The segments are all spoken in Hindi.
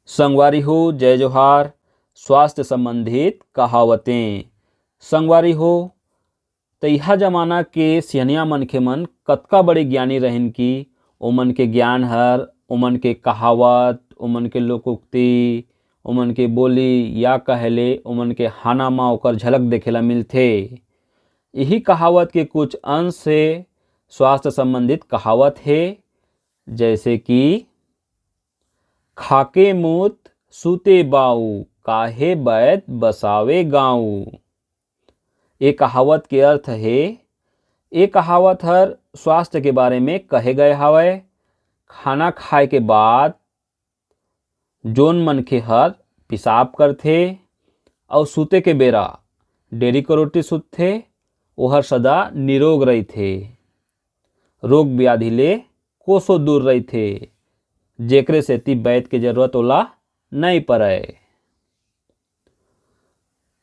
संगवारी हो जय जोहार। स्वास्थ्य संबंधित कहावतें। संगवारी हो तइहा जमाना के सियनिया मनखे मन कतका बड़े ज्ञानी रहिन कि ओमन के ज्ञान हर ओमन के कहावत, ओमन के लोकोक्ति, ओमन के बोली या कहले ओमन के हाना म ओकर झलक देखेला मिलथे। यही कहावत के कुछ अंश से स्वास्थ्य संबंधित कहावत है, जैसे कि खाके मूत सूते बाऊ, काहे बैत बसावे गाँव। ये कहावत के अर्थ है, ये कहावत हर स्वास्थ्य के बारे में कहे गए हवय। खाना खाए के बाद जोन मनखे हर पिसाब करथे और सूते के बेरा डेरी करोटी सुतथे, ओहर सदा निरोग रहिथे, रोग व्याधि ले कोसों दूर रहिथे, जेकरे सेती वैद्य के जरूरत ओला नहीं पड़े।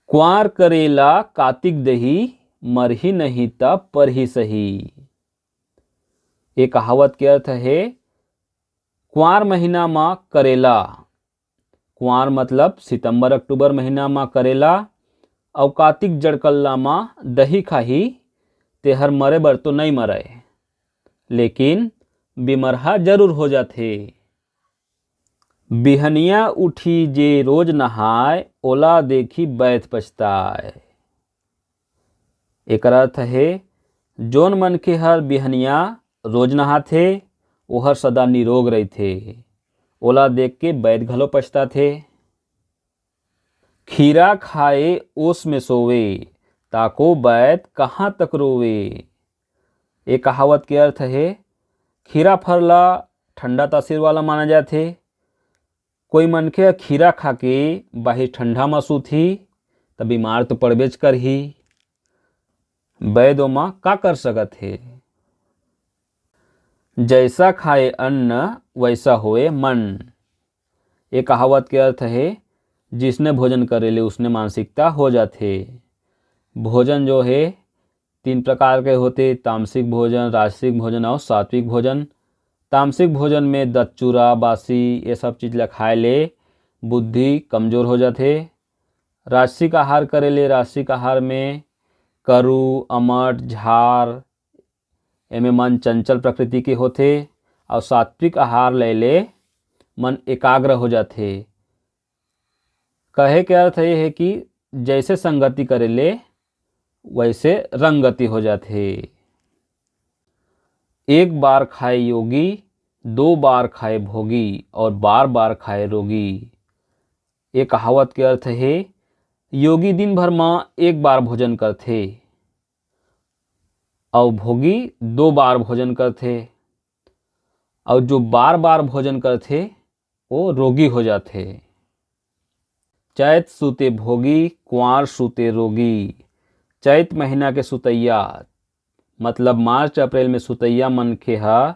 कुंवार करेला कातिक दही, मरही नहीं तब परही सही। ये कहावत के अर्थ है, कुंवार महीना में करेला, कुंवार मतलब सितंबर अक्टूबर महीना में करेला, और कातिक जड़कल्ला में दही खाही तेहर मरे बर तो नहीं मरे, लेकिन बिमरहा जरूर हो जाथे। बिहनिया उठी जे रोज नहाय, ओला देखी बैत पछताए। एकर अर्थ है, जोन मनखे हर बिहनिया रोज नहाथे ओहर सदा निरोग रहिथे, ओला देख के बैत घलो पछताथे। खीरा खाए ओस में सोवे, ताको बैत कहाँ तक रोवे। ये कहावत के अर्थ है, खीरा फल ला ठंडा तासीर वाला माना जाथे। कोई मनखे खीरा खा के बाहिर ठंडा में सूती त बीमार तो पड़बेच करही। वैद्य ओमा का कर सकत है। जैसा खाए अन्न वैसा होए मन। ये कहावत के अर्थ है, जिसने भोजन करेले उसने मानसिकता हो जाते। भोजन जो है 3 प्रकार के होते, तामसिक भोजन, राजसिक भोजन और सात्विक भोजन। तामसिक भोजन में दच्चूरा, बासी ये सब चीज़ ला खाए ले बुद्धि कमजोर हो जाते। राजसिक आहार करे ले राजसिक आहार में करू, अमट, झार, एमे मन चंचल प्रकृति के होते। और सात्विक आहार ले ले मन एकाग्र हो जाते। कहे के अर्थ ये है कि जैसे संगति करे ले वैसे रंगति हो जाते। एक बार खाए योगी, 2 बार खाए भोगी, और बार बार खाए रोगी। ये कहावत के अर्थ है, योगी दिन भर में 1 बार भोजन करथे और भोगी 2 बार भोजन करथे, और जो बार बार भोजन करथे वो रोगी हो जाथे। चैत सूते भोगी, कुंवार सूते रोगी। चैत महीना के सुतैया मतलब मार्च अप्रैल में सुतैया मनखे हा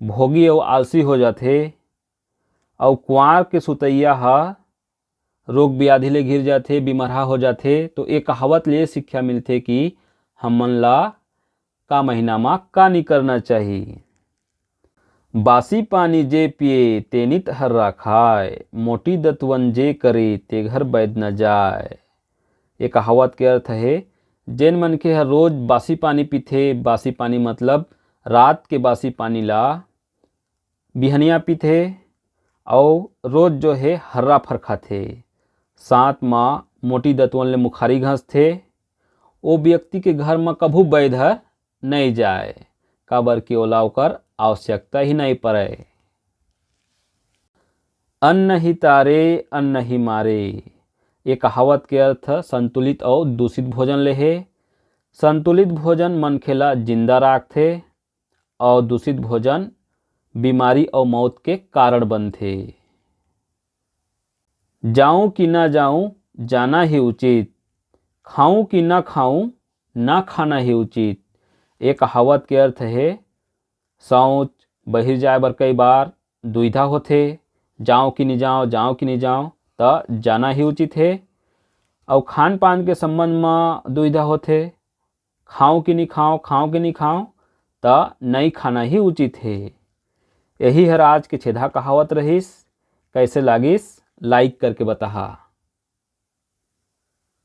भोगी और आलसी हो जाथे, और कुंवार के सुतैया हा रोग व्याधि ले घिर जाथे, बिमरहा हो जाथे। तो एक कहावत ले शिक्षा मिलथे कि हमन ला का महीना में का नहीं करना चाहिए। बासी पानी जे पिए ते नित हर्रा खाए, मोटी दतवन जे करे ते घर बैद न जाए। ये कहावत के अर्थ है, जेन मनखे हर रोज बासी पानी पीथे, बासी पानी मतलब रात के बासी पानी ला बिहनिया पीथे, और रोज जो है हर्रा फर खाथे, साथ में मोटी दतवन ले मुखारी घसथे, वो व्यक्ति के घर में कभू बैद हर नहीं जाए, काबर के ओला ओकर आवश्यकता ही नहीं पड़े। अन्न ही तारे अन्न ही मारे। ये कहावत के अर्थ संतुलित और दूषित भोजन ले है। संतुलित भोजन मनखे ला जिंदा राखथे, और दूषित भोजन बीमारी और मौत के कारण बनथे। जाऊं कि ना जाऊं जाना ही उचित, खाऊं कि ना खाऊं ना खाना ही उचित। ये कहावत के अर्थ है, शौच बहिर जाए बर कई बार दुविधा होथे, जाऊं कि नहीं जाऊं, जाऊं कि नहीं जाऊं, तो जाना ही उचित है। और खान पान के संबंध में दुविधा होथे, खाऊं कि नहीं खाऊं, खाऊं कि नहीं खाऊं, तो नहीं खाना ही उचित है। यही हर आज के छेदा कहावत रहीस। कैसे लागिस लाइक करके बताहा।